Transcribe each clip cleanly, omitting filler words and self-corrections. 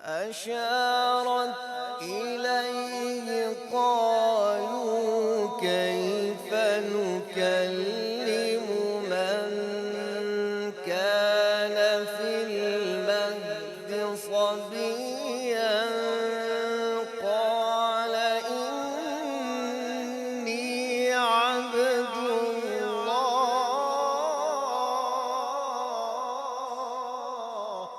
أشارت إليه قالوا كيف نكلم من كان في المهد صبيا قال إني عبد الله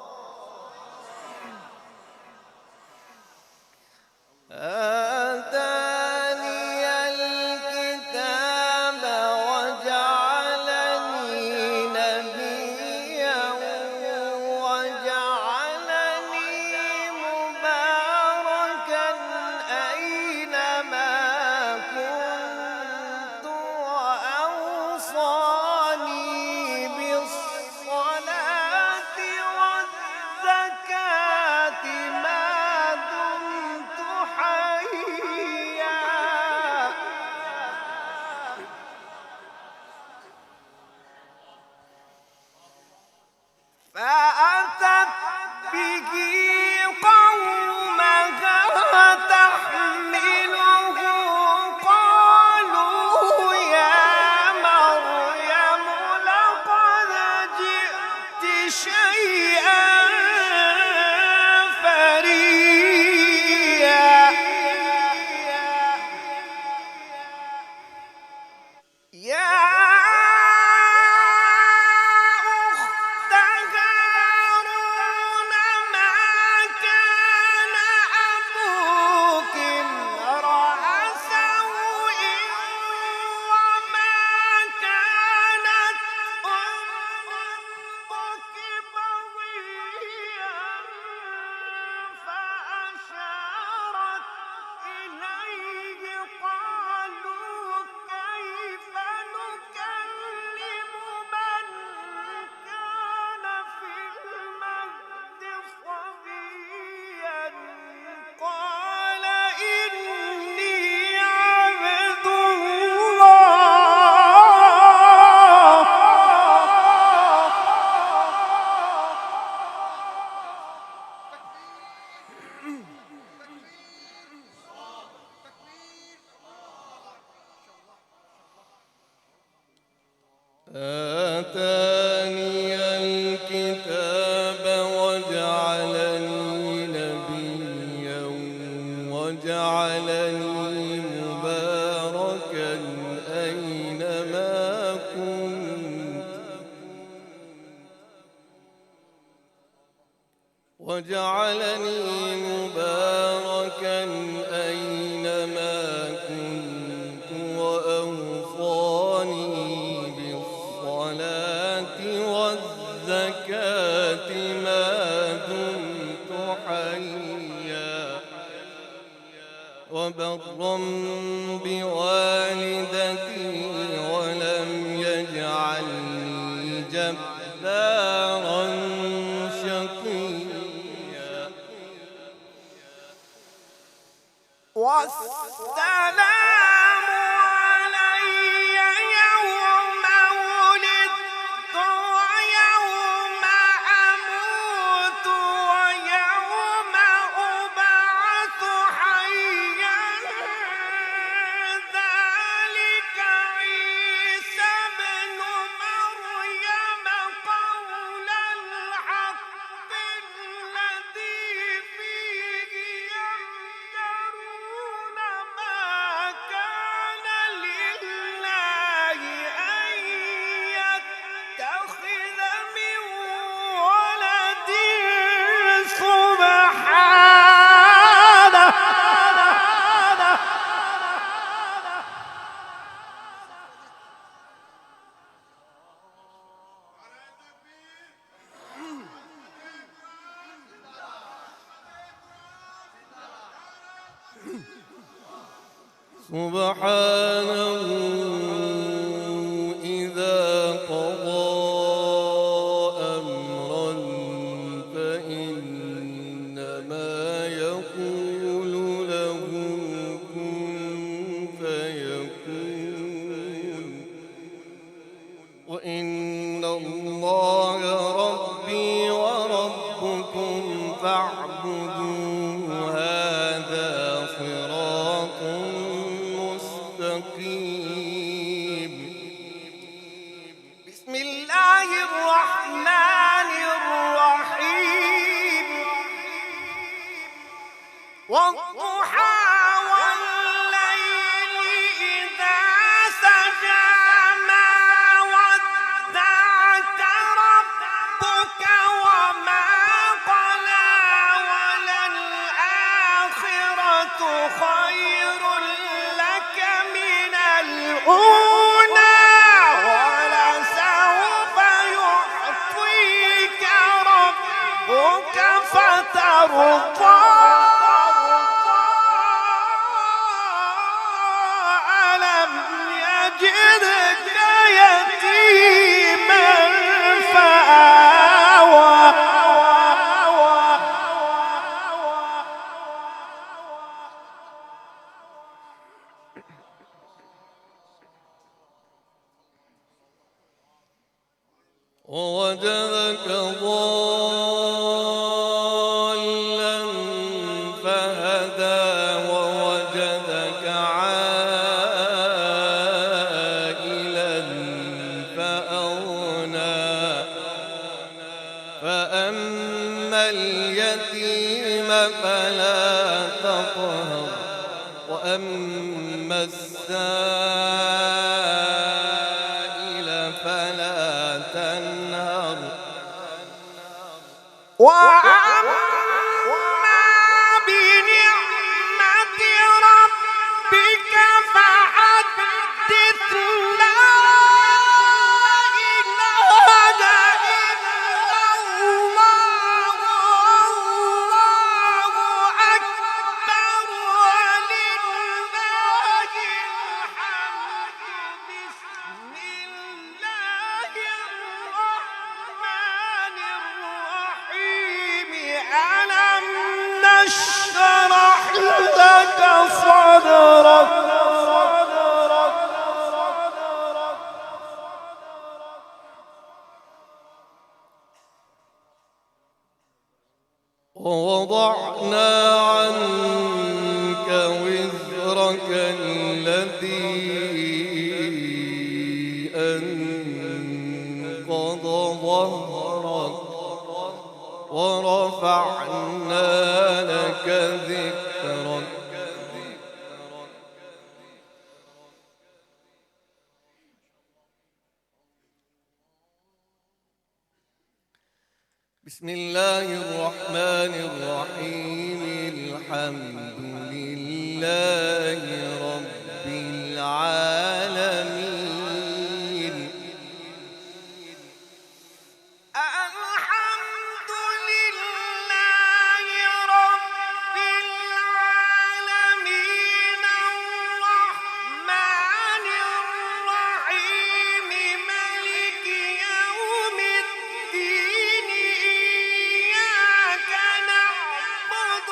آتاني الكتاب وجعلني نبيا وجعلني مباركا أينما كنت وأوصاني بالصلاة والزكاة ما دمت حيا فأتت به قومها تحمله قالوا يا مريم لقد جئت شيئا فريا يا أخت هارون ما كان أبوك امرأ سوء وما كانت أمك بغيا فأشارت إليه قالوا كيف نكلم من كان في المهد صبيا قال إني عبد آتاني الكتاب وجعلني نبيا وجعلني مباركا أينما كنت وأوصاني بالصلاة والزكاة ما دمت حيا وبرا بوالدتي ولم يجعلني جبارا شقيا والسلام علي يوم ولدت ويوم أموت ويوم أبعث حيا ذلك عيسى ابن مريم قول الحق الذي فيه يمترون ما كان لله أن يتخذ من ولد سبحانه سبحانه إذا قضى أمرا فإنما يقول له كن فيكون وإن الله ربي وربكم فاعبدوه هذا صراط مستقيم. بسم الله الرحمن الرحيم. والضحى والليل إذا سجى ما ودعك ربك وما قلى وللآخرة خير لك من الأولى ولسوف يعطيك ربك فترضى. ألم يجدك يتيما فآوى. ووجدك ضالا فهدى ووجدك عائلا فأغنى. فأما اليتيم فلا تقهر وأما السائل فلا تنهر. وأما بنعمة ربك فحدث. لا إله إلا الله والله أكبر ولله الحمد. بسم الله الرحمن الرحيم. ألم نشرح لك صدرك. ووضعنا عنك وزرك الذي أنقض ظهرك ورفعنا لك ذكرك. بسم الله الرحمن الرحيم. الحمد لله رب العالمين. الحمد لله رب العالمين. الرحمن الرحيم. مالك يوم الدين. إياك نعبد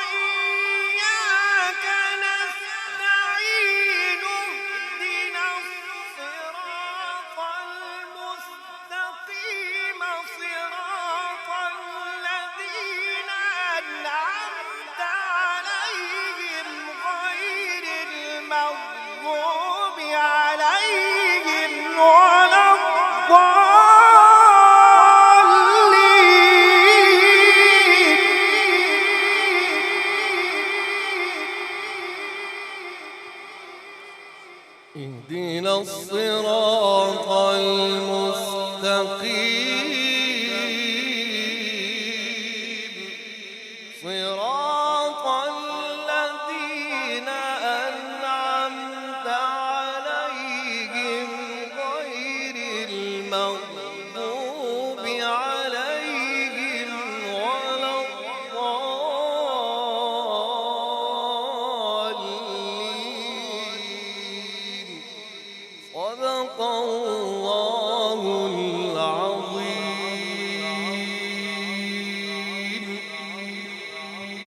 وإياك نستعين. اهدنا الصراط المستقيم صراط الذين أنعمت عليهم غير المغضوب عليهم ولا الضالين. اهدنا الصراط المستقيم صراط الذين أنعمت عليهم غير المغضوب